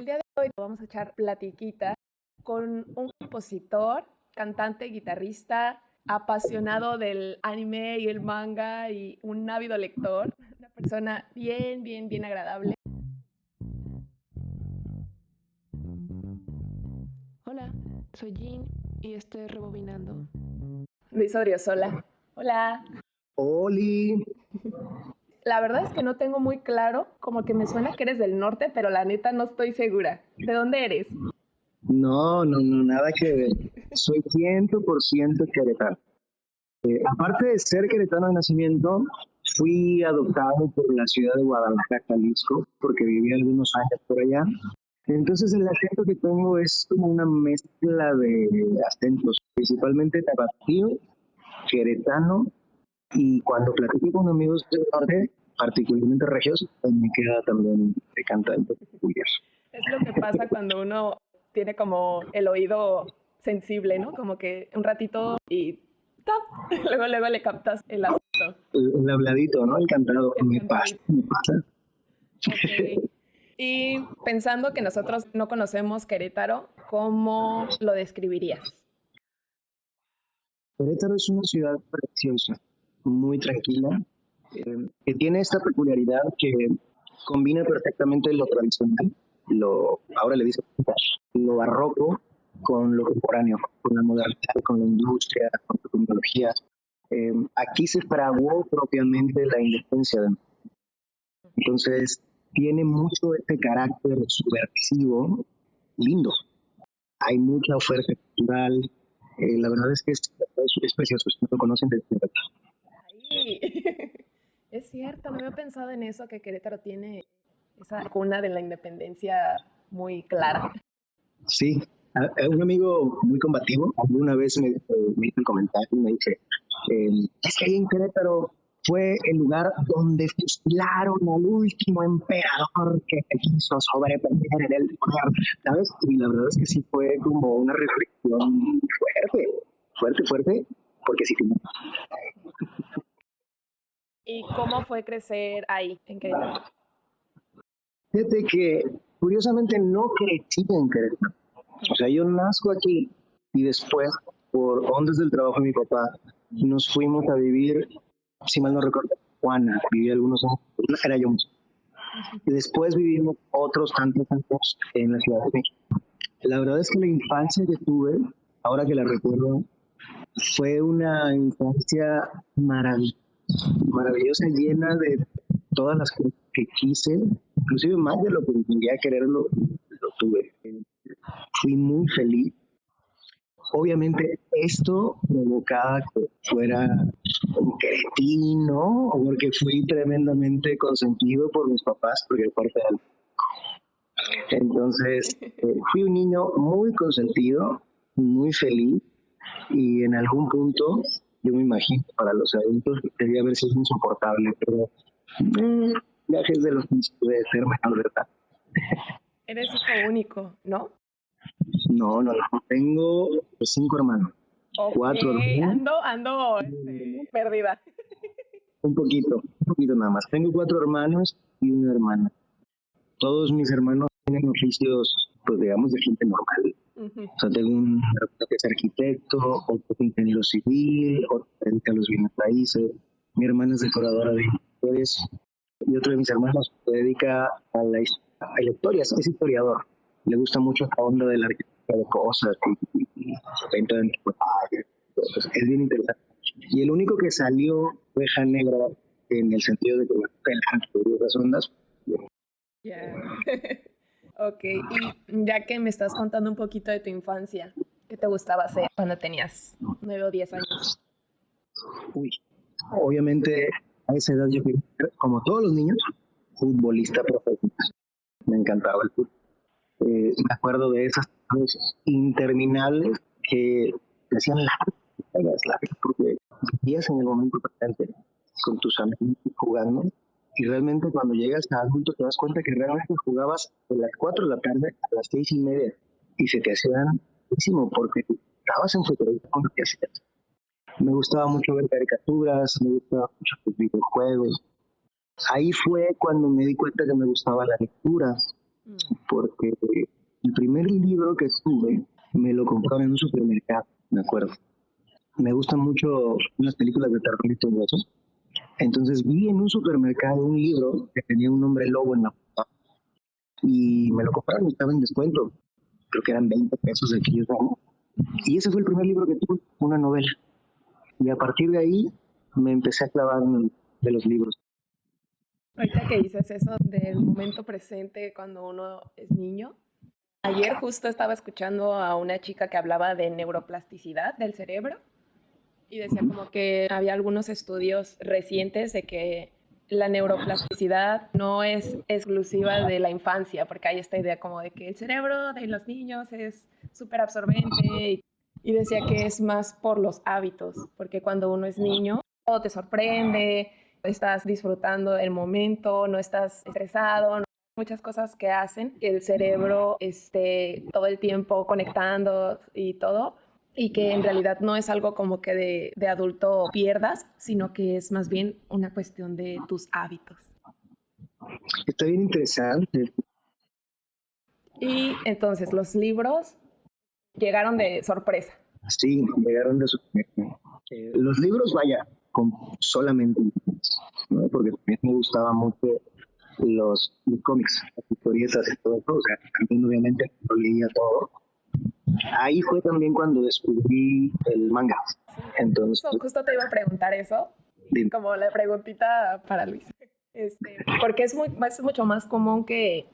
El día de hoy vamos a echar platiquita con un compositor, cantante, guitarrista, apasionado del anime y el manga y un ávido lector, una persona bien agradable. Hola, soy Jean y estoy rebobinando. Luis Odriozola. Hola. Oli. La verdad es que no tengo muy claro, como que me suena que eres del norte, pero la neta no estoy segura. ¿De dónde eres? No, nada que ver. Soy 100% queretano. Aparte de ser queretano de nacimiento, fui adoptado por la ciudad de Guadalajara, Jalisco, porque viví algunos años por allá. Entonces el acento que tengo es como una mezcla de acentos, principalmente tapatío, queretano, y cuando platico con amigos del norte, particularmente regios, me queda también de cantante peculiar. Es lo que pasa cuando uno tiene como el oído sensible, ¿no? Como que un ratito y ¡tap! Luego le captas el acento. El habladito, ¿no? El cantado. Me pasa. Okay. Y pensando que nosotros no conocemos Querétaro, ¿cómo lo describirías? Querétaro es una ciudad preciosa, muy tranquila, que tiene esta peculiaridad que combina perfectamente lo tradicional, ahora le dicen lo barroco, con lo contemporáneo, con la modernidad, con la industria, con la tecnología. Aquí se fraguó propiamente la independencia de México. Entonces, tiene mucho este carácter subversivo, lindo. Hay mucha oferta cultural. La verdad es que es precioso, si no lo conocen, de verdad. Ay, es cierto, no había pensado en eso, que Querétaro tiene esa cuna de la independencia muy clara. Sí, un amigo muy combativo alguna vez me hizo el comentario y me dice, es que ahí en Querétaro fue el lugar donde fusilaron al último emperador que quiso sobreponer en el poder, ¿sabes? Y la verdad es que sí fue como una reflexión fuerte, porque sí. ¿Y cómo fue crecer ahí, en Querétaro? Fíjate que curiosamente no crecí en Querétaro. O sea, yo nazco aquí y después, por ondas del trabajo de mi papá, nos fuimos a vivir, si mal no recuerdo, Juana, viví algunos años, era yo mucho. Y después vivimos otros tantos años en la Ciudad de México. La verdad es que la infancia que tuve, ahora que la recuerdo, fue una infancia maravillosa, llena de todas las cosas que quise, inclusive más de lo que quería quererlo, lo tuve. Fui muy feliz. Obviamente esto provocaba que fuera un cretino, o porque fui tremendamente consentido por mis papás, porque aparte de... Entonces, fui un niño muy consentido, muy feliz, y en algún punto, yo me imagino, para los adultos debía haber sido insoportable, pero viajes de los que puede ser menor de edad. Eres hijo único, ¿no? No, tengo 5 hermanos. Okay. 4 hermanos. Ando perdida. Un poquito nada más. Tengo 4 hermanos y una hermana. Todos mis hermanos tienen oficios, pues digamos, de gente normal. O sea, tengo un hermano que es arquitecto, otro que es ingeniero civil, otro que se dedica a los bienes raíces. Mi hermana es decoradora de interiores y otro de mis hermanos se dedica a la historia, es historiador. Le gusta mucho esta onda de la arquitectura de cosas y venta de antigüedades. Es bien interesante. Y el único que salió oveja negra en el sentido de que pelan esas ondas. Ya. Ok, y ya que me estás contando un poquito de tu infancia, ¿qué te gustaba hacer cuando tenías 9 o 10 años? Uy, obviamente a esa edad yo quería ser, como todos los niños, futbolista profesional. Me encantaba el fútbol. Me acuerdo de esas tardes interminables que te hacían largas, porque vivías en el momento presente con tus amigos jugando, y realmente cuando llegas a adulto te das cuenta que realmente jugabas de las 4 de la tarde a las 6:30 y se te hacía muchísimo porque estabas en tu televisión con lo que hacías. Me gustaba mucho ver caricaturas, me gustaba mucho los videojuegos. Ahí fue cuando me di cuenta que me gustaba la lectura. porque el primer libro que tuve me lo compraron en un supermercado, me acuerdo. Me gustan mucho unas películas de terror y todo eso. Entonces vi en un supermercado un libro que tenía un hombre lobo en la portada y me lo compraron, estaba en descuento. Creo que eran 20 pesos de aquellos años. Y ese fue el primer libro que tuve, una novela. Y a partir de ahí me empecé a clavar de los libros. Ahorita que dices eso del momento presente cuando uno es niño, ayer justo estaba escuchando a una chica que hablaba de neuroplasticidad del cerebro y decía como que había algunos estudios recientes de que la neuroplasticidad no es exclusiva de la infancia, porque hay esta idea como de que el cerebro de los niños es súper absorbente y decía que es más por los hábitos, porque cuando uno es niño todo te sorprende, estás disfrutando el momento, no estás estresado, no, muchas cosas que hacen que el cerebro esté todo el tiempo conectando y todo, y que en realidad no es algo como que de adulto pierdas, sino que es más bien una cuestión de tus hábitos. Está bien interesante. Y entonces los libros llegaron de sorpresa. Sí, llegaron de sorpresa. Los libros, vaya, con solamente, ¿no? Porque también me gustaba mucho los cómics, las historietas y todo eso. O sea, también obviamente lo leía todo. Ahí fue también cuando descubrí el manga. Entonces, justo te iba a preguntar eso, como la preguntita para Luis. Porque es mucho más común que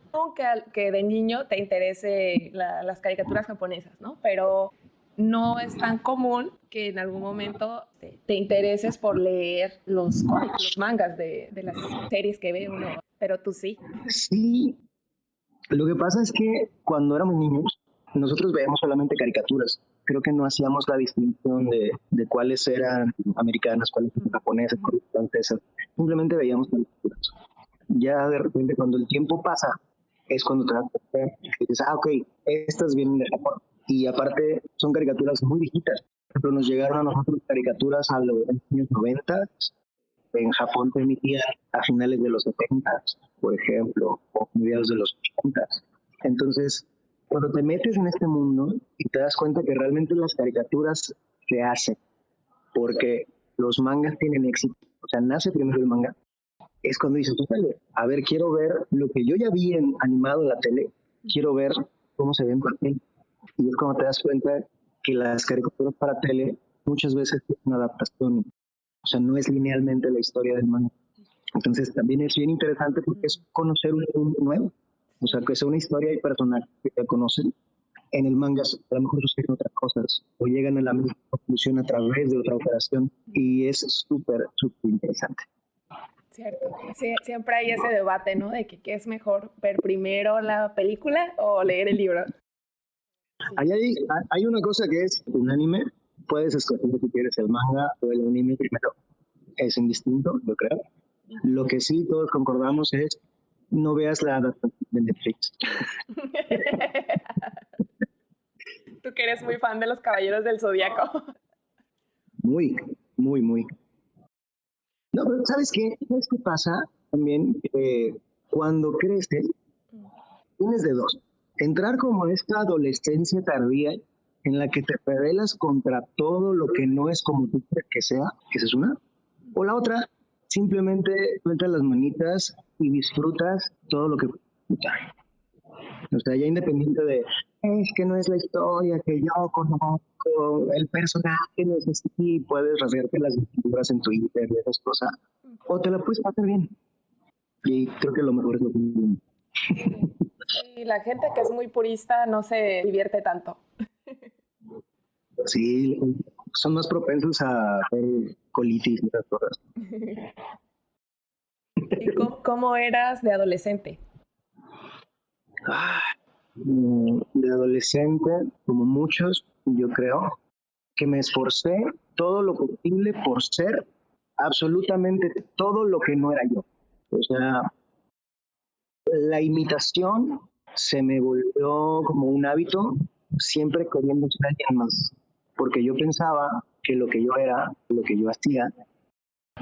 de niño te interese las caricaturas japonesas, ¿no? Pero no es tan común que en algún momento te intereses por leer los cómics, los mangas de las series que ve uno, pero tú sí. Sí, lo que pasa es que cuando éramos niños, nosotros veíamos solamente caricaturas. Creo que no hacíamos la distinción de cuáles eran americanas, cuáles eran japonesas, cuáles eran francesas. Simplemente veíamos caricaturas. Ya de repente, cuando el tiempo pasa, es cuando te das cuenta y dices, ok, estas vienen de Japón. Y aparte, son caricaturas muy viejitas. Por ejemplo, nos llegaron a nosotros caricaturas a los años 90. En Japón se emitían a finales de los 70, por ejemplo, o mediados de los 80. Entonces, cuando te metes en este mundo y te das cuenta que realmente las caricaturas se hacen porque los mangas tienen éxito, o sea, nace primero el manga, es cuando dices, a ver, quiero ver lo que yo ya vi en, animado en la tele, quiero ver cómo se ve en papel. Y es cuando te das cuenta que las caricaturas para tele muchas veces es una adaptación, o sea, no es linealmente la historia del manga. Entonces también es bien interesante porque es conocer un mundo nuevo, o sea, que sea una historia y personajes que te conocen. En el manga a lo mejor suceden otras cosas o llegan a la misma conclusión a través de otra operación y es súper, súper interesante. Cierto. Sí, siempre hay ese debate, ¿no? De que qué es mejor, ver primero la película o leer el libro. Sí. Hay una cosa que es unánime. Puedes escoger si quieres el manga o el anime primero. Es indistinto, yo creo. Lo que sí todos concordamos es no veas la adaptación de Netflix. Tú que eres muy fan de los Caballeros del Zodiaco. Muy, muy, muy. No, pero ¿sabes qué? ¿Sabes qué pasa? También cuando creces, tienes de dos. Entrar como esta adolescencia tardía en la que te rebelas contra todo lo que no es como tú quieres que sea, esa es una. O la otra, simplemente sueltas las manitas y disfrutas todo lo que... O sea, ya independiente de, es que no es la historia que yo conozco, el personaje, no es así, puedes rasgarte las figuras en Twitter y esas cosas, o te la puedes pasar bien. Y creo que lo mejor es lo que... Sí, la gente que es muy purista no se divierte tanto. Sí, son más propensos a hacer colitis y esas cosas. ¿Y cómo eras de adolescente? De adolescente, como muchos, yo creo que me esforcé todo lo posible por ser absolutamente todo lo que no era yo. O sea, la imitación se me volvió como un hábito, siempre queriendo ser alguien más, porque yo pensaba que lo que yo era, lo que yo hacía,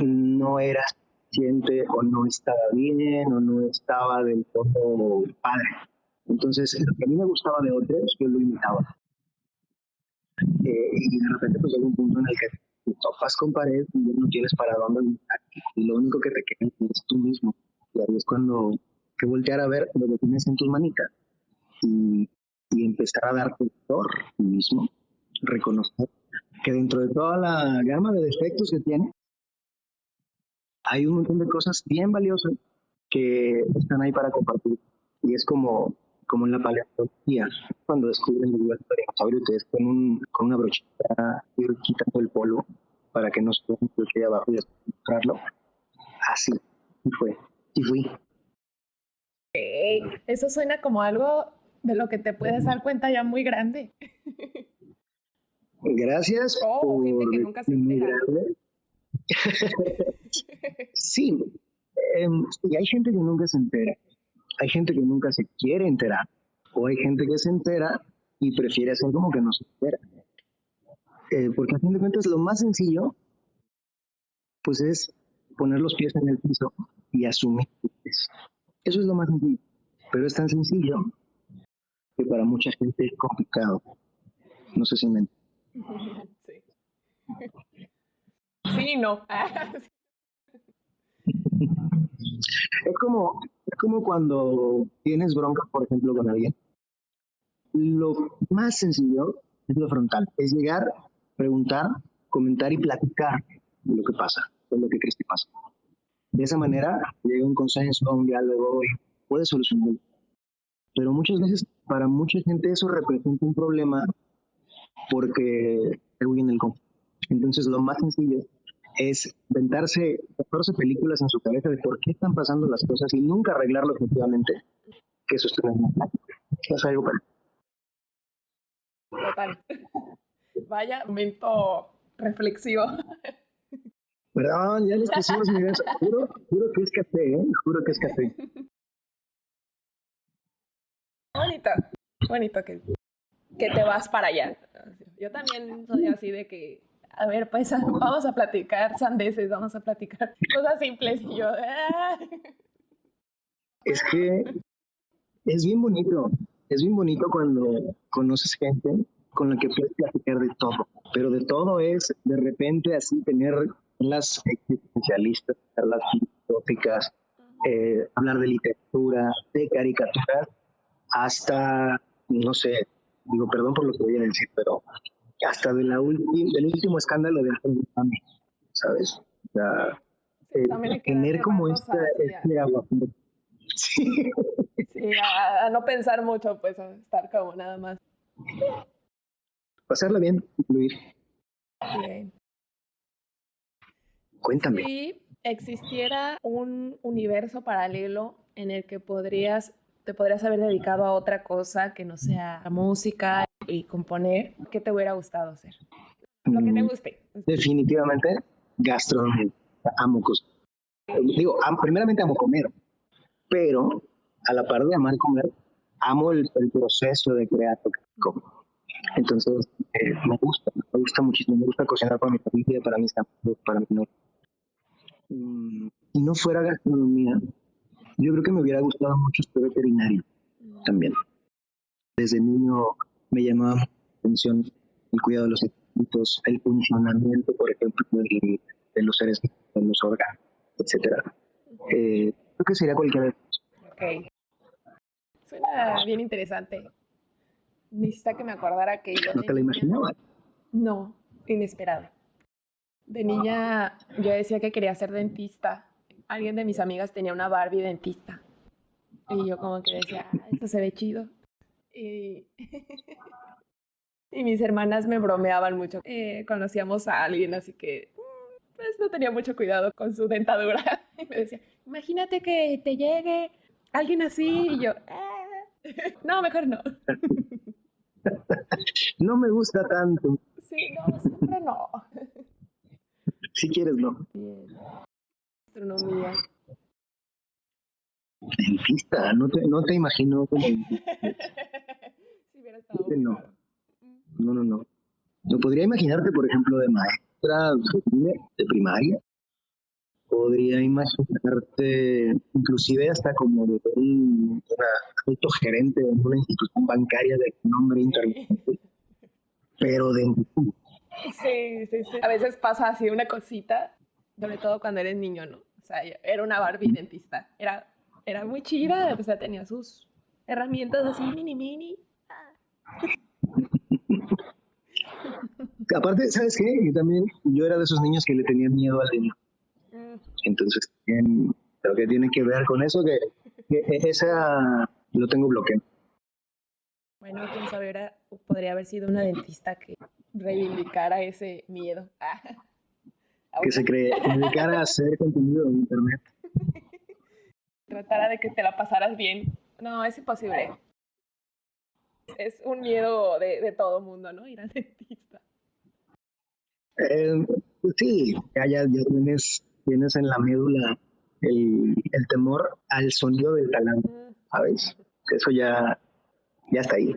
no era suficiente o no estaba bien o no estaba del todo padre. Entonces, lo que a mí me gustaba de otros, yo lo imitaba. Y de repente pues llega un punto en el que te topas con pared y ya no tienes para dónde imitar. Y lo único que te queda es tú mismo. Y ahí es cuando que voltear a ver lo que tienes en tus manitas y, y empezar a darte valor a ti mismo, reconocer que dentro de toda la gama de defectos que tiene, hay un montón de cosas bien valiosas que están ahí para compartir. Y es como en la paleontología, cuando descubren el hueso de dinosaurio, que es con una brochita ir quitando el polvo para que no se vea lo que hay abajo y después mostrarlo. Así, y fue, y fui. Eso suena como algo de lo que te puedes dar cuenta ya muy grande. Gracias Oh, gente por que nunca se muy entera. grande. Sí, y hay gente que nunca se entera, hay gente que nunca se quiere enterar, o hay gente que se entera y prefiere hacer como que no se entera. Porque a fin de cuentas lo más sencillo pues es poner los pies en el piso y asumir eso. Eso es lo más sencillo, pero es tan sencillo que para mucha gente es complicado. No sé si me entiendes. Sí. Sí, no. Es como cuando tienes bronca, por ejemplo, con alguien. Lo más sencillo es lo frontal, es llegar, preguntar, comentar y platicar de lo que pasa, de lo que crees que pasa. De esa manera llega un consenso, un diálogo y puedes solucionarlo. Pero muchas veces para mucha gente eso representa un problema porque huyen del conflicto. Entonces lo más sencillo es inventarse 14 películas en su cabeza de por qué están pasando las cosas y nunca arreglarlo efectivamente, que eso es una práctica. Es algo para... Total. Vaya momento reflexivo. Perdón, ya les pusimos mi beso. Juro que es café, ¿eh? Juro que es café. Bonito, bonito que te vas para allá. Yo también soy así de que, a ver, pues vamos a platicar sandeces, vamos a platicar cosas simples. Y yo, Es que es bien bonito cuando conoces gente con la que puedes platicar de todo, pero de todo es de repente así tener las existencialistas, las filosóficas, hablar de literatura, de caricaturas, hasta, no sé, digo, perdón por lo que voy a decir, pero hasta del último escándalo de Antonio Mami, ¿sabes? O sea, sí, también hay que tener darle como ratos así este agua. Sí. sí, a no pensar mucho, pues a estar como nada más. Pasarla bien, incluir. Bien. Cuéntame. Si existiera un universo paralelo en el que te podrías haber dedicado a otra cosa que no sea la música y componer, ¿qué te hubiera gustado hacer? Lo que te guste. Definitivamente, gastronomía. Amo cosas. Digo, primeramente amo comer, pero a la par de amar comer, amo el proceso de crear lo que como. Entonces, me gusta muchísimo, me gusta cocinar para mi familia, para mis amigos, para mi novia. Si no fuera gastronomía, yo creo que me hubiera gustado mucho ser veterinario también. Desde niño me llamaba mucho la atención el cuidado de los animalitos, el funcionamiento, por ejemplo, de los seres, de los órganos, etcétera. Creo que sería cualquier... Ok. Suena bien interesante. Necesita que me acordara que yo ¿No de te la niña... imaginabas? No, inesperado. De niña yo decía que quería ser dentista. Alguien de mis amigas tenía una Barbie dentista. Y yo como que decía, esto se ve chido. Y, y mis hermanas me bromeaban mucho. Conocíamos a alguien, así que pues no tenía mucho cuidado con su dentadura. Y me decía, imagínate que te llegue alguien así. Y yo, no, mejor no. No me gusta tanto. Sí, no, siempre no. Si quieres, no. Bien. Astronomía. Dentista, no te imagino como dentista. Sí, hubiera estado muy No, raro. no. No podría imaginarte, por ejemplo, de maestra de primaria o podría imaginarte, inclusive hasta como de un alto gerente de una institución bancaria de nombre internacional, pero de... Sí, sí, sí. A veces pasa así una cosita, sobre todo cuando eres niño, ¿no? O sea, yo era una Barbie dentista. Era muy chida, o sea, tenía sus herramientas así, mini, mini. Aparte, ¿sabes qué? Y también yo era de esos niños que le tenían miedo al dinero. Entonces, creo que tiene que ver con eso, que esa lo tengo bloqueado. Bueno, quién sabe, podría haber sido una dentista que reivindicara ese miedo. Que se dedicara a hacer contenido en internet. Tratara de que te la pasaras bien. No, es imposible. Es un miedo de todo mundo, ¿no? Ir al dentista. Sí, ya tienes en la médula el temor al sonido del talán, ¿sabes? Eso ya está ahí.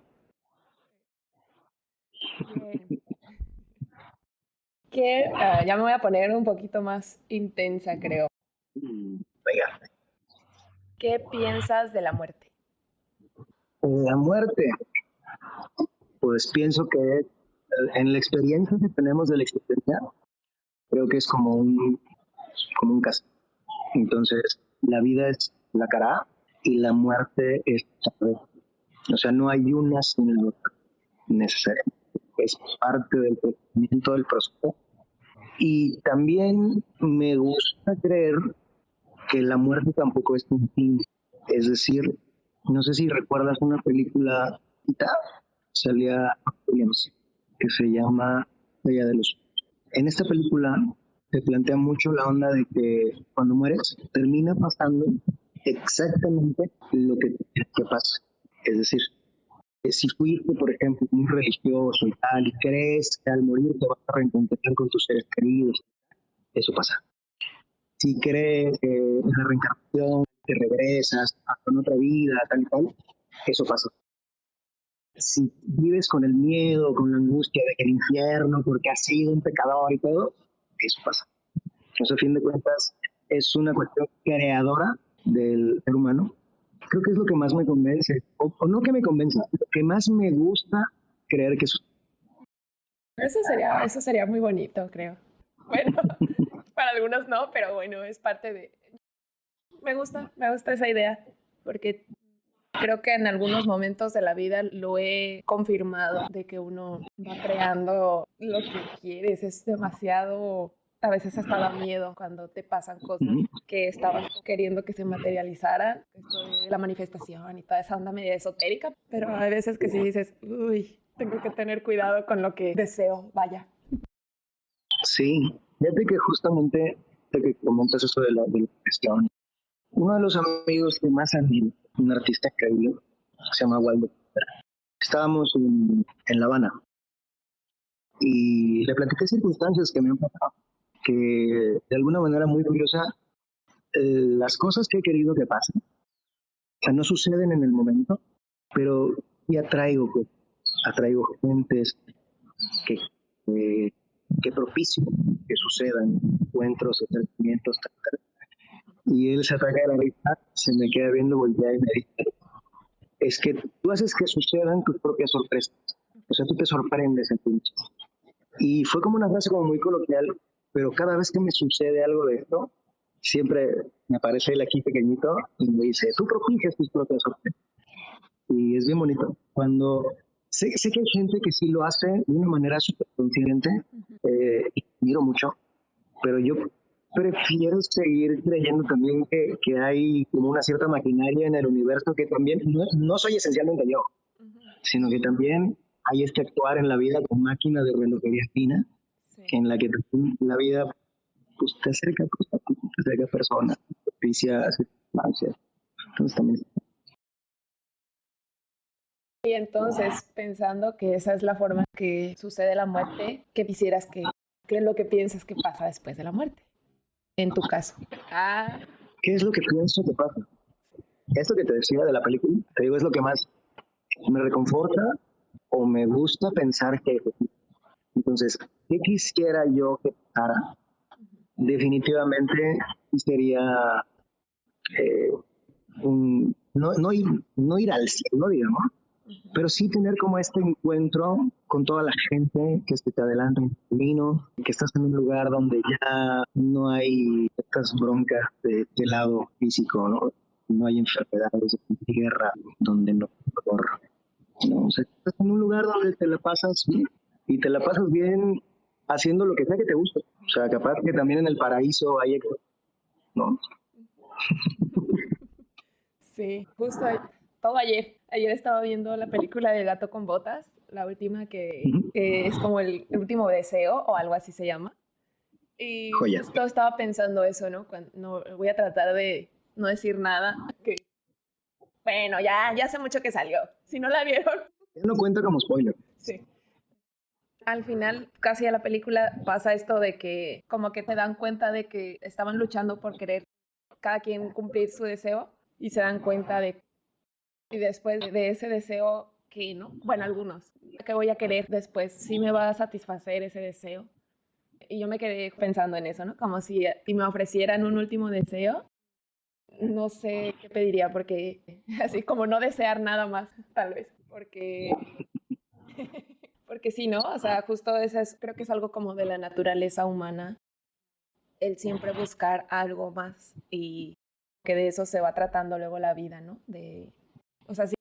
Bien. Ya me voy a poner un poquito más intensa, creo. Venga. ¿Qué piensas de la muerte? La muerte, pues pienso que en la experiencia que tenemos de la existencia, creo que es como un caso. Entonces, la vida es la cara A y la muerte es la B. O sea, no hay una sin la otra necesariamente. Es parte del crecimiento del proceso. Y también me gusta creer que la muerte tampoco es un fin. Es decir, no sé si recuerdas una película, salía Williams, que se llama Allá de los... En esta película se plantea mucho la onda de que cuando mueres termina pasando exactamente lo que pasa. Es decir, si fuiste, por ejemplo, muy religioso y tal, y crees que al morir te vas a reencontrar con tus seres queridos, eso pasa. Si crees que en la reencarnación te regresas a otra vida, tal y tal, eso pasa. Si vives con el miedo, con la angustia de que el infierno, porque has sido un pecador y todo, eso pasa. Eso, a fin de cuentas, es una cuestión creadora del ser humano. Creo que es lo que más me convence, o no que me convenza, lo que más me gusta creer que es. Eso sería muy bonito, creo. Bueno, para algunos no, pero bueno, es parte de... Me gusta esa idea, porque creo que en algunos momentos de la vida lo he confirmado, de que uno va creando lo que quieres. Es demasiado, a veces hasta da miedo cuando te pasan cosas que estabas queriendo que se materializaran. Esto de la manifestación y toda esa onda media esotérica, pero hay veces que sí dices, uy, tengo que tener cuidado con lo que deseo, vaya. Sí, fíjate que justamente de que comentas eso de la cuestión, uno de los amigos que más admiro, un artista increíble, se llama Waldo. Estábamos en La Habana y le platiqué circunstancias que me han pasado, que de alguna manera muy curiosa, las cosas que he querido que pasen, o sea, no suceden en el momento, pero sí atraigo gentes que propician que sucedan encuentros, acercamientos, tal. Y él se ataca de la risa, se me queda viendo, voltea y me dice, es que tú haces que sucedan tus propias sorpresas. O sea, tú te sorprendes en ti mismo. Y fue como una frase como muy coloquial, pero cada vez que me sucede algo de esto, siempre me aparece él aquí pequeñito y me dice, tú propicias tus propias sorpresas. Y es bien bonito. Cuando sé que hay gente que sí lo hace de una manera súper consciente, y miro mucho, pero yo prefiero seguir creyendo también que hay como una cierta maquinaria en el universo que también, no soy esencialmente yo, sino que también hay este actuar en la vida con máquina de relojería fina, sí, en la que la vida pues, te acerca cosas, te acerca personas, propicias, circunstancias. Entonces también... Y entonces, pensando que esa es la forma que sucede la muerte, ¿qué quisieras qué es lo que piensas que pasa después de la muerte? En tu caso. ¿Qué es lo que pienso que pasa? Esto que te decía de la película, te digo, es lo que más me reconforta o me gusta pensar que... Entonces, ¿qué quisiera yo que pasara? definitivamente sería no ir al cielo, digamos, pero sí tener como este encuentro con toda la gente que se te adelanta en el camino, que estás en un lugar donde ya no hay estas broncas de lado físico, ¿no? No hay enfermedades, no hay guerra, donde no hay dolor, ¿no? O sea, estás en un lugar donde te la pasas bien, y te la pasas bien haciendo lo que sea que te guste. O sea, capaz que también en el paraíso hay, ¿no? Sí, justo todo ayer estaba viendo la película de Gato con Botas, la última que es como el último deseo o algo así se llama. Y Joya. justo estaba pensando eso, ¿no? No voy a tratar de no decir nada. Que, bueno, ya hace mucho que salió. Si no la vieron. No cuenta como spoiler. Sí. Al final, casi a la película pasa esto de que como que te dan cuenta de que estaban luchando por querer cada quien cumplir su deseo y se dan cuenta de y después de ese deseo que no, bueno, algunos, que voy a querer después, sí me va a satisfacer ese deseo. Y yo me quedé pensando en eso, ¿no? Como si me ofrecieran un último deseo, no sé qué pediría, porque así como no desear nada más, tal vez, porque sí, ¿no? O sea, justo eso creo que es algo como de la naturaleza humana, el siempre buscar algo más y que de eso se va tratando luego la vida, ¿no? O sea, sí,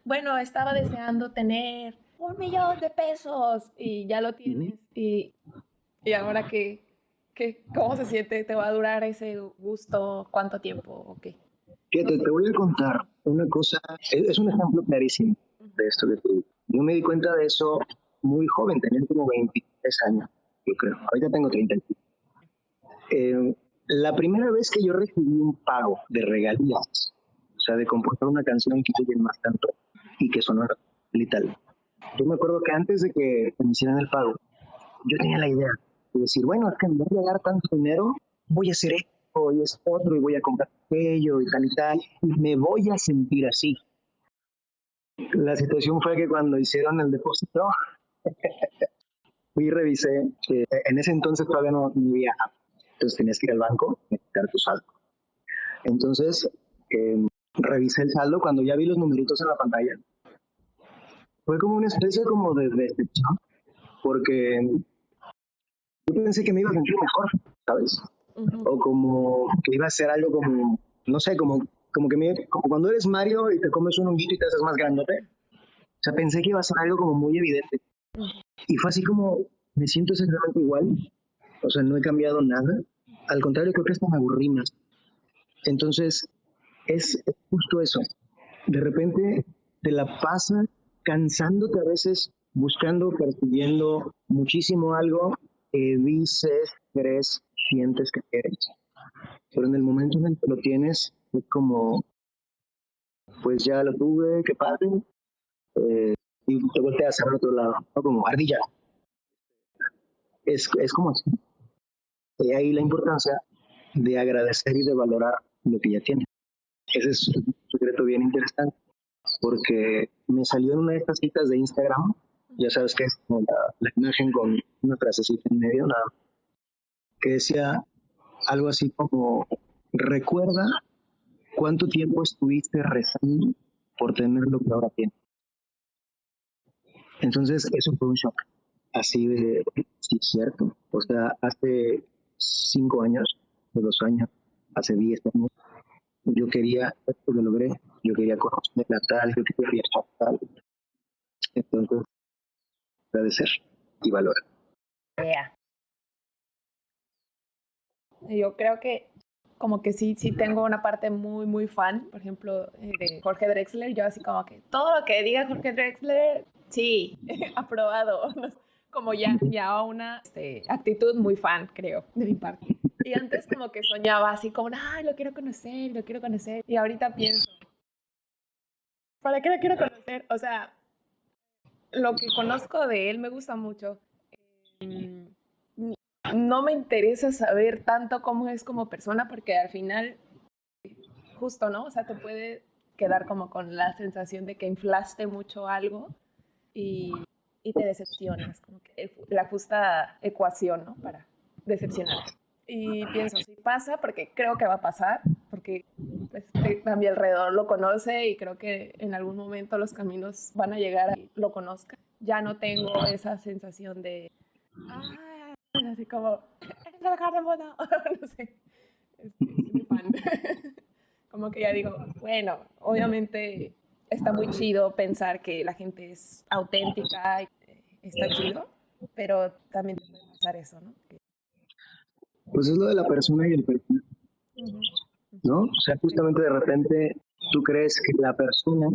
bueno, estaba deseando tener 1 millón de pesos y ya lo tienes. Y ahora ¿cómo se siente? ¿Te va a durar ese gusto? ¿Cuánto tiempo? ¿O qué? Fíjate, te voy a contar una cosa, es un ejemplo clarísimo de esto que te digo. Yo me di cuenta de eso muy joven, tenía como 23 años, yo creo. Ahorita tengo 30. La primera vez que yo recibí un pago de regalías, o sea, de componer una canción que alguien más cantó y que sonara y tal. Yo me acuerdo que antes de que me hicieran el pago, yo tenía la idea de decir, bueno, es que en vez de ganar tanto dinero, voy a hacer esto y esto otro y voy a comprar aquello y tal, y me voy a sentir así. La situación fue que cuando hicieron el depósito, fui y revisé, que en ese entonces todavía no había app, entonces tenías que ir al banco y quitar tu saldo. Entonces, revisé el saldo, cuando ya vi los numeritos en la pantalla, fue como una especie como de decepción, porque yo pensé que me iba a sentir mejor, ¿sabes? O como que iba a ser algo como, no sé, como como cuando eres Mario y te comes un honguito y te haces más grandote. O sea, pensé que iba a ser algo como muy evidente. Y fue así como, me siento exactamente igual. O sea, no he cambiado nada. Al contrario, creo que hasta me aburrí más. Entonces, es justo eso. De repente te la pasas cansándote a veces, buscando, persiguiendo muchísimo algo que dices, crees, sientes que quieres. Pero en el momento en el que lo tienes, es como, pues ya lo tuve, qué padre, y te volteas al otro lado, ¿no? Como ardilla. Es como así. De ahí la importancia de agradecer y de valorar lo que ya tienes. Ese es un secreto bien interesante, porque me salió en una de estas citas de Instagram, ya sabes que es como la imagen con una frasecita en medio, nada, que decía algo así como, recuerda cuánto tiempo estuviste rezando por tener lo que ahora tienes. Entonces, eso fue un shock. Así de, sí, cierto. O sea, hace 5 años, hace 2 años, hace 10 años, yo quería, esto lo logré, yo quería conocer la tal, yo quería tal. Entonces, agradecer y valorar. Yeah. Yo creo que como que sí tengo una parte muy, muy fan, por ejemplo, de Jorge Drexler. Yo así como que todo lo que diga Jorge Drexler, sí, aprobado. Como ya una actitud muy fan, creo, de mi parte. Y antes como que soñaba así como, ay, lo quiero conocer, lo quiero conocer. Y ahorita pienso, ¿para qué lo quiero conocer? O sea, lo que conozco de él me gusta mucho. No me interesa saber tanto cómo es como persona porque al final, justo, ¿no? O sea, te puede quedar como con la sensación de que inflaste mucho algo y te decepcionas, como que la justa ecuación, ¿no? Para decepcionarte. Y pienso, si pasa, porque creo que va a pasar, porque pues, a mi alrededor lo conoce y creo que en algún momento los caminos van a llegar a que lo conozca. Ya no tengo esa sensación de, ah, así como, eres la mejor del mundo, no sé, soy muy fan. Como que ya digo, bueno, obviamente está muy chido pensar que la gente es auténtica y está chido, pero también te puede pasar eso, ¿no? Pues es lo de la persona y el perfil, Ujú, ¿no? O sea, justamente de repente tú crees que la persona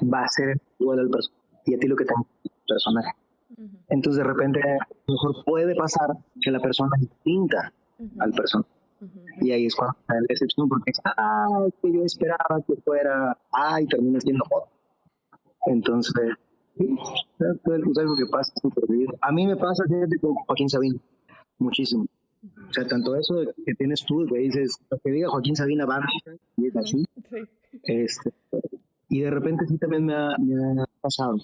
va a ser igual al personaje y a ti lo que te gusta es el personaje. ujú, Entonces de repente a lo mejor puede pasar que la persona es distinta ujú, al personaje. ujú, Y ahí es cuando está la decepción porque es, es que yo esperaba que fuera y termina siendo otro. Entonces, sí, es algo que pasa súper bien. A mí me pasa, fíjate, con Joaquín Sabina, muchísimo. ujú, O sea, tanto eso de que tienes tú, que dices, lo que diga Joaquín Sabina va, y es ujú. así. Sí. Este, y de repente sí también me ha pasado.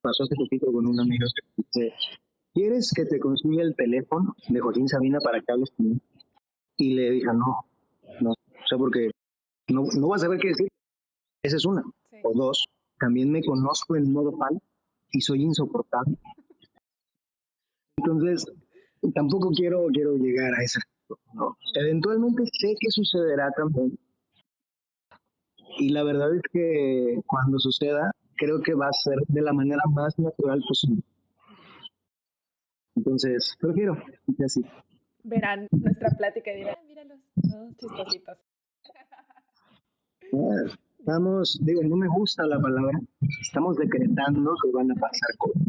Pasó hace poquito con un amigo que dice, ¿quieres que te consiga el teléfono de Joaquín Sabina para que hables con él? Y le dije, no. O sea, porque no vas a saber qué decir. Esa es una. Sí. O dos, también me conozco en modo fan y soy insoportable. Entonces, tampoco quiero llegar a ese punto, ¿no? Eventualmente sé que sucederá también. Y la verdad es que cuando suceda, creo que va a ser de la manera más natural posible. Entonces, prefiero que así. Verán nuestra plática y dirán, míralos, todos chistositos. Estamos, digo, no me gusta la palabra, estamos decretando que van a pasar cosas.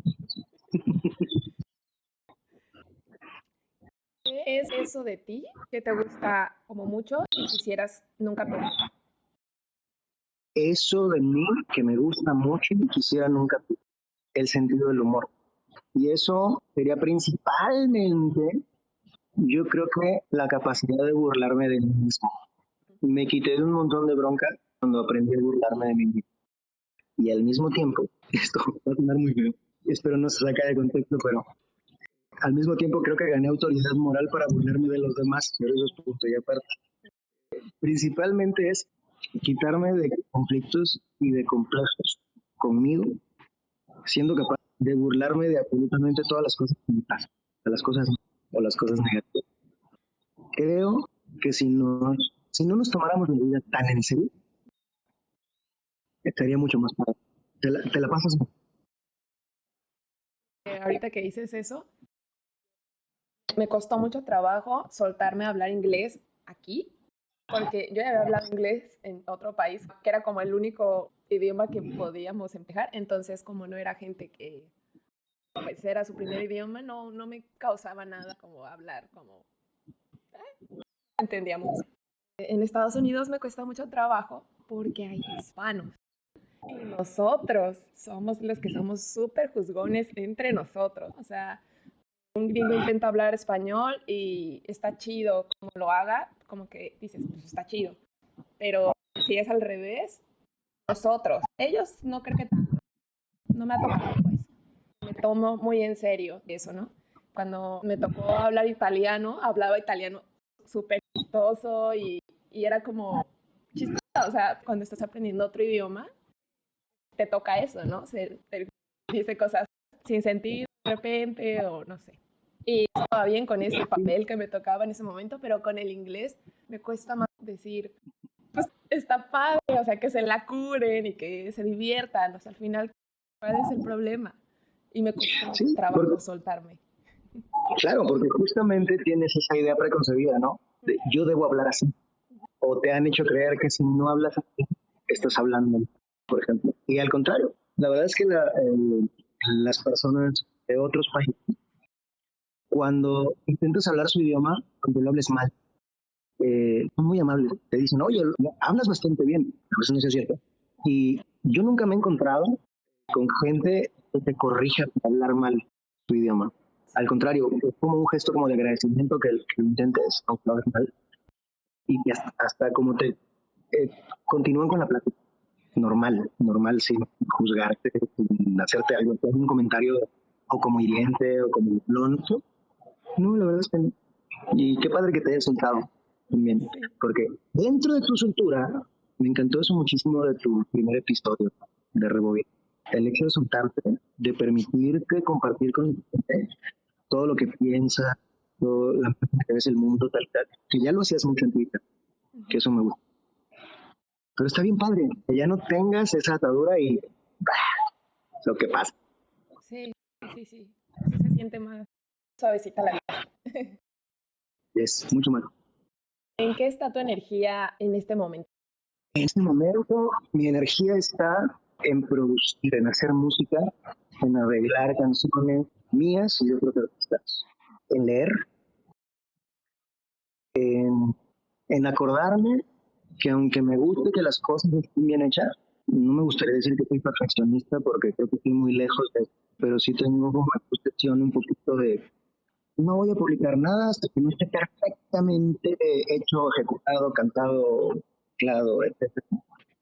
¿Qué es eso de ti que te gusta como mucho y quisieras nunca perder? Eso de mí que me gusta mucho y quisiera nunca, el sentido del humor. Y eso sería principalmente, yo creo que la capacidad de burlarme de mí mismo. Me quité de un montón de broncas cuando aprendí a burlarme de mí mismo. Y al mismo tiempo, esto va a sonar muy feo, espero no se saca de contexto, pero al mismo tiempo creo que gané autoridad moral para burlarme de los demás, pero eso es punto y aparte. Principalmente es quitarme de conflictos y de complejos conmigo, siendo capaz de burlarme de absolutamente todas las cosas que me pasan, de las cosas o las cosas negativas. Creo que si no nos tomáramos la vida tan en serio, estaría mucho más para. Te la pasas. Ahorita que dices eso, me costó mucho trabajo soltarme a hablar inglés aquí, porque yo ya había hablado inglés en otro país, que era como el único idioma que podíamos emplear, entonces como no era gente que pues era su primer idioma, no me causaba nada como hablar, como entendíamos. En Estados Unidos me cuesta mucho trabajo porque hay hispanos. Y nosotros somos los que somos súper juzgones entre nosotros. O sea, un gringo intenta hablar español y está chido como lo haga, como que dices, pues está chido. Pero si es al revés, nosotros, ellos no creo que tanto. No me ha tocado, pues. Me tomo muy en serio eso, ¿no? Cuando me tocó hablar italiano, hablaba italiano súper chistoso y era como chistoso. O sea, cuando estás aprendiendo otro idioma, te toca eso, ¿no? Se dice cosas sin sentido de repente o no sé. Y estaba bien con ese papel que me tocaba en ese momento, pero con el inglés me cuesta más decir, pues está padre, o sea, que se la curen y que se diviertan, o sea, al final, ¿cuál es el problema? Y me costó mucho Sí, trabajo soltarme. claro, porque justamente tienes esa idea preconcebida, ¿no? De, yo debo hablar así. O te han hecho creer que si no hablas así, estás hablando, por ejemplo. Y al contrario, la verdad es que las personas de otros países, cuando intentas hablar su idioma, aunque lo hables mal, son muy amables. Te dicen, oye, hablas bastante bien. A veces no es cierto. Y yo nunca me he encontrado con gente que te corrija por hablar mal tu idioma. Al contrario, es como un gesto como de agradecimiento que lo intentes, aunque lo hagas mal. Y hasta como te continúan con la plática. Normal, sin juzgarte, sin hacerte algún comentario o como hiriente o como no, la verdad es que no. Y qué padre que te hayas soltado también, Sí. porque dentro de tu soltura, me encantó eso muchísimo de tu primer episodio de Rebobin. El hecho de soltarte, de permitirte compartir con la gente todo lo que piensas, todo la manera que ves el mundo, tal, que ya lo hacías mucho en Twitter, que eso me gusta. Pero está bien padre, que ya no tengas esa atadura y lo que pasa. Sí, sí, sí. Así se siente más suavecita la vida. Es mucho más. ¿En qué está tu energía en este momento? En este momento, mi energía está en producir, en hacer música, en arreglar canciones mías y de otros artistas, en leer, en acordarme que aunque me guste que las cosas estén bien hechas, no me gustaría decir que soy perfeccionista porque creo que estoy muy lejos de eso, pero sí tengo como percepción un poquito de no voy a publicar nada hasta que no esté perfectamente hecho, ejecutado, cantado, mezclado, etc.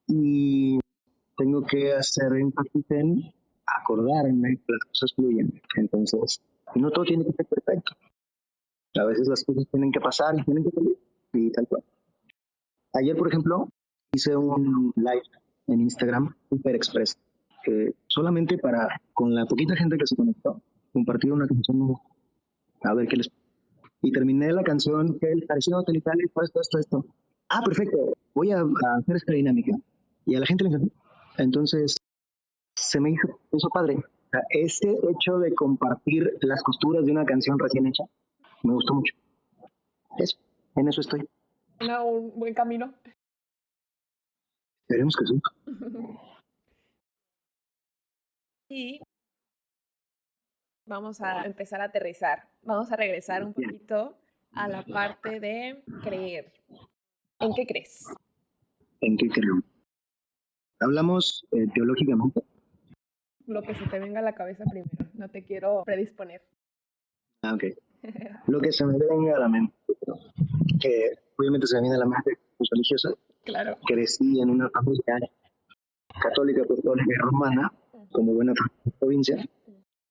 Y tengo que hacer énfasis en acordarme que las cosas fluyen. Entonces, no todo tiene que ser perfecto. A veces las cosas tienen que pasar y tienen que salir y tal cual. Ayer, por ejemplo, hice un live en Instagram, Super Express, que solamente para, con la poquita gente que se conectó, compartir una canción, a ver qué les... Y terminé la canción, que les pareció tal y tal, y esto. Ah, perfecto, voy a hacer esta dinámica. Y a la gente le encantó. Entonces, se me hizo padre. O sea, ese hecho de compartir las costuras de una canción recién hecha, me gustó mucho. Eso, en eso estoy. Un buen camino. Esperemos que sí. Y vamos a empezar a aterrizar. Vamos a regresar un Bien. poquito a la parte de creer. ¿En qué crees? ¿En qué creo? Hablamos teológicamente. Lo que se te venga a la cabeza primero. No te quiero predisponer. Ah, ok. Lo que se me venga a la mente, que obviamente se me viene a la mente pues, religiosa. Claro. Crecí en una familia católica, apostólica y romana, como buena provincia,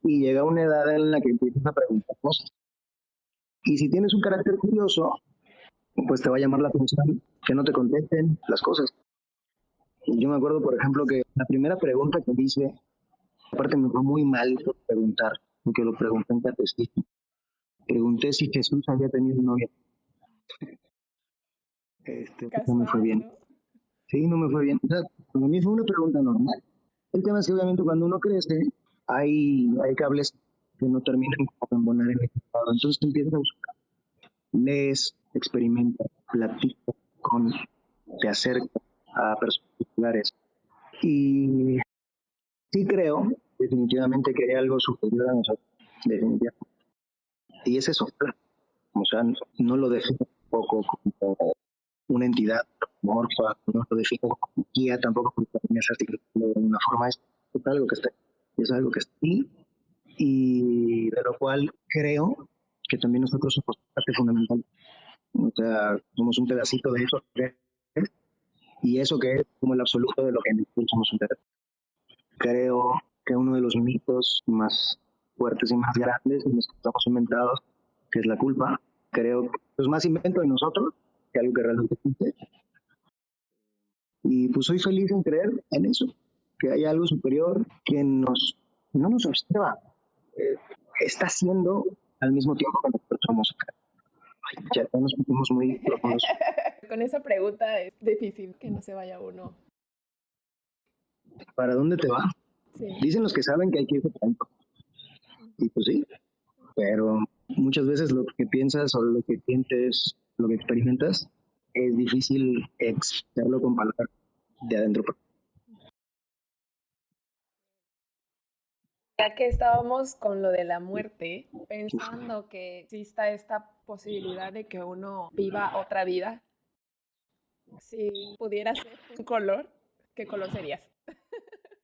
y llega una edad en la que empiezas a preguntar cosas. Y si tienes un carácter curioso, pues te va a llamar la atención que no te contesten las cosas. Y yo me acuerdo, por ejemplo, que la primera pregunta que hice, aparte me fue muy mal preguntar, porque lo pregunté en catecismo. Pregunté si Jesús había tenido novia. No me fue Casual, bien. ¿no? Sí, no me fue bien. O sea, para mí fue una pregunta normal. El tema es que obviamente cuando uno crece, hay cables que no terminan de embonar en el estado. Entonces te empiezas a buscar, lees, experimentas, platicas con, te acercas a personas populares. Y sí creo, definitivamente, que hay algo superior a nosotros, definitivamente. Y es eso, o sea, no lo defino tampoco como una entidad morfa, no lo defino como guía tampoco porque me hace articularlo de una forma, es algo que está, es algo que está ahí y de lo cual creo que también nosotros somos parte fundamental. O sea, somos un pedacito de eso que es, y eso que es como el absoluto de lo que nosotros somos un pedacito. Creo que uno de los mitos más fuertes y más grandes en los que estamos inventados, que es la culpa, creo que es más invento de nosotros que algo que realmente existe. Y pues soy feliz en creer en eso, que hay algo superior que no nos observa, eh, está haciendo al mismo tiempo que nosotros somos. Ay, ya nos pusimos muy profundos. Con esa pregunta es difícil que no se vaya uno. ¿Para dónde te va? Sí. Dicen los que saben que hay que irse pronto. Y pues sí, pero muchas veces lo que piensas o lo que sientes, lo que experimentas, es difícil explicarlo con palabras de adentro. Ya que estábamos con lo de la muerte, pensando que exista esta posibilidad de que uno viva otra vida, si pudiera ser un color, ¿qué color serías?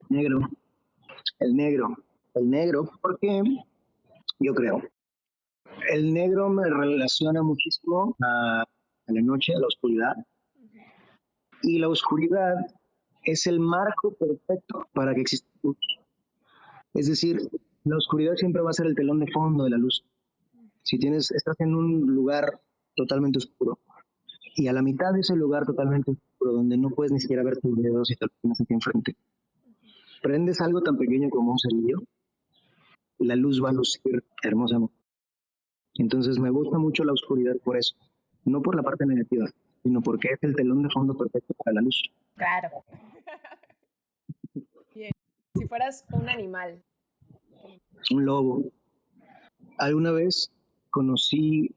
Negro, el negro, el negro, porque yo creo, el negro me relaciona muchísimo a la noche, a la oscuridad, y la oscuridad es el marco perfecto para que exista luz. Es decir, la oscuridad siempre va a ser el telón de fondo de la luz. Si estás en un lugar totalmente oscuro y a la mitad de ese lugar totalmente oscuro donde no puedes ni siquiera ver tus dedos y te lo tienes aquí enfrente, prendes algo tan pequeño como un cerillo, la luz va a lucir hermosamente. Entonces me gusta mucho la oscuridad por eso, no por la parte negativa, sino porque es el telón de fondo perfecto para la luz. Claro. Bien. Si fueras un animal. Un lobo. Alguna vez conocí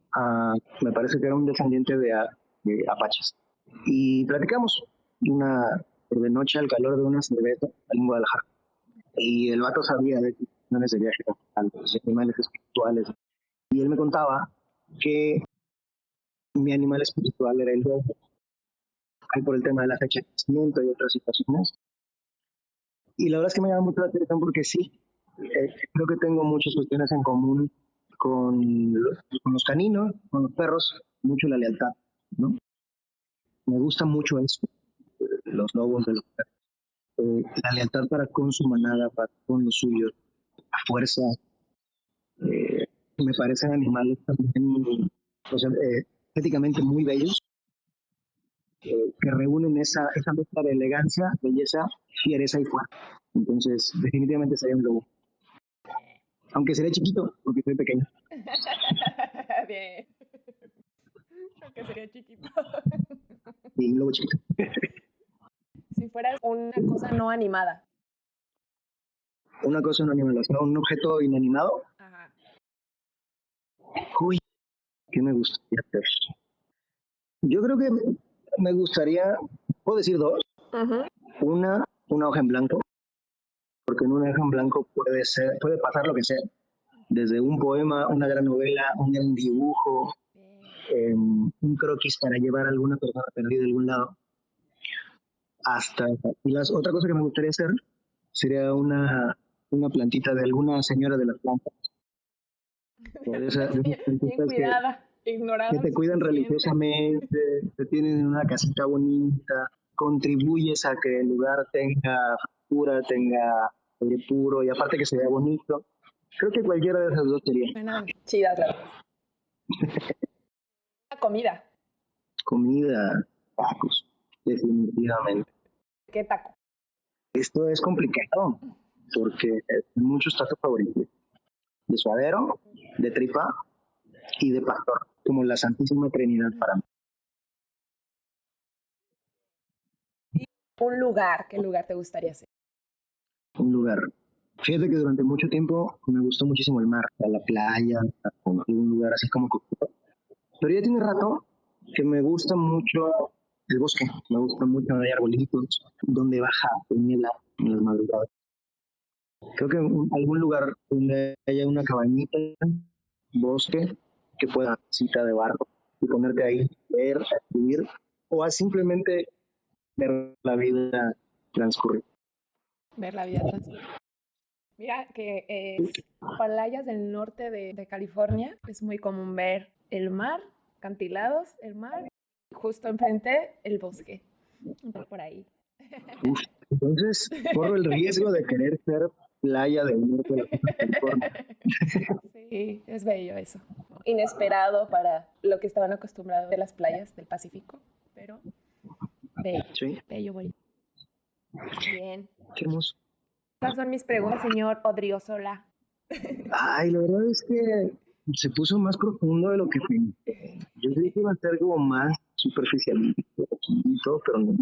me parece que era un descendiente de apaches, y platicamos de noche al calor de una cerveza en Guadalajara. Y el vato sabía de cuestiones de viajes a los animales espirituales. Y él me contaba que mi animal espiritual era el lobo. Ahí por el tema de la fecha de nacimiento y otras situaciones. Y la verdad es que me llama mucho la atención porque sí, creo que tengo muchas cuestiones en común con los caninos, con los perros, mucho la lealtad, ¿no? Me gusta mucho eso, los lobos de los perros. La lealtad para con su manada, para con los suyos, la fuerza. Me parecen animales también, o sea, éticamente muy bellos, que reúnen esa mezcla de elegancia, belleza, fiereza y fuerza. Entonces, definitivamente sería un lobo. Aunque seré chiquito, porque soy pequeño. Bien. Aunque sería chiquito. Y un lobo chiquito. Si fueras una cosa no animada. Una cosa no animada, un objeto inanimado. Ajá. Uy, ¿qué me gustaría hacer? Yo creo que me gustaría, puedo decir dos. Uh-huh. Una hoja en blanco, porque en una hoja en blanco puede pasar lo que sea, desde un poema, una gran novela, un gran dibujo, un croquis para llevar a alguna persona perdida de algún lado, hasta. Y otra cosa que me gustaría hacer sería una plantita de alguna señora de las plantas. De esas bien cuidada, ignorada. Que te cuidan religiosamente, te tienen en una casita bonita, contribuyes a que el lugar tenga frescura, tenga aire puro y aparte que se vea bonito. Creo que cualquiera de esas dos sería. Suenan chidas las dos. Comida. Comida, tacos, definitivamente. ¿Qué taco? Esto es complicado porque hay muchos tacos favoritos. De suadero, de tripa y de pastor, como la Santísima Trinidad para mí. ¿Y un lugar? ¿Qué lugar te gustaría ser? Un lugar. Fíjate que durante mucho tiempo me gustó muchísimo el mar, la playa, un lugar así como Cusco. Pero ya tiene rato que me gusta mucho el bosque, me gusta mucho donde hay arbolitos, donde baja niebla en las madrugadas. Creo que algún lugar donde haya una cabañita, bosque, que pueda cita de barco y ponerte ahí, ver, escribir, o a simplemente ver la vida transcurrir. Ver la vida transcurrir. Mira que es playas del norte de California, es muy común ver el mar, acantilados, el mar, justo enfrente el bosque, por ahí. Uf, entonces corro el riesgo de querer ser playa del norte de California. Sí, es bello eso. Inesperado para lo que estaban acostumbrados de las playas del Pacífico, pero bello, sí. Bello, bonito. Bien. Qué hermoso. Estas son mis preguntas, señor Odriozola. Ay, la verdad es que se puso más profundo de lo que pensé. Yo creí que iba a ser como más superficial y todo, pero no.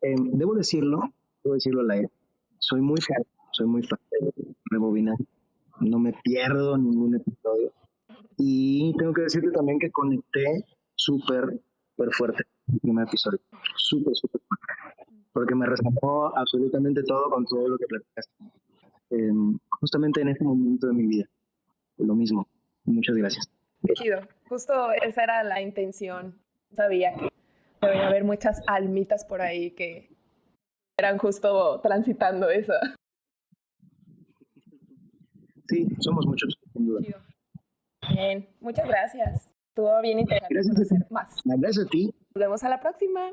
Debo decirlo al aire. Soy muy fan de Rebobinar. No me pierdo ningún episodio. Y tengo que decirte también que conecté súper fuerte el primer episodio. Súper fuerte. Porque me resonó absolutamente todo con todo lo que platicaste. Justamente en este momento de mi vida. Lo mismo. Muchas gracias. Qué chido. Justo esa era la intención. Sabía que debería haber muchas almitas por ahí que eran justo transitando eso. Sí, somos muchos, sin duda. Chido. Bien, muchas gracias. Estuvo bien interesante conocer más. Gracias a ti. Nos vemos a la próxima.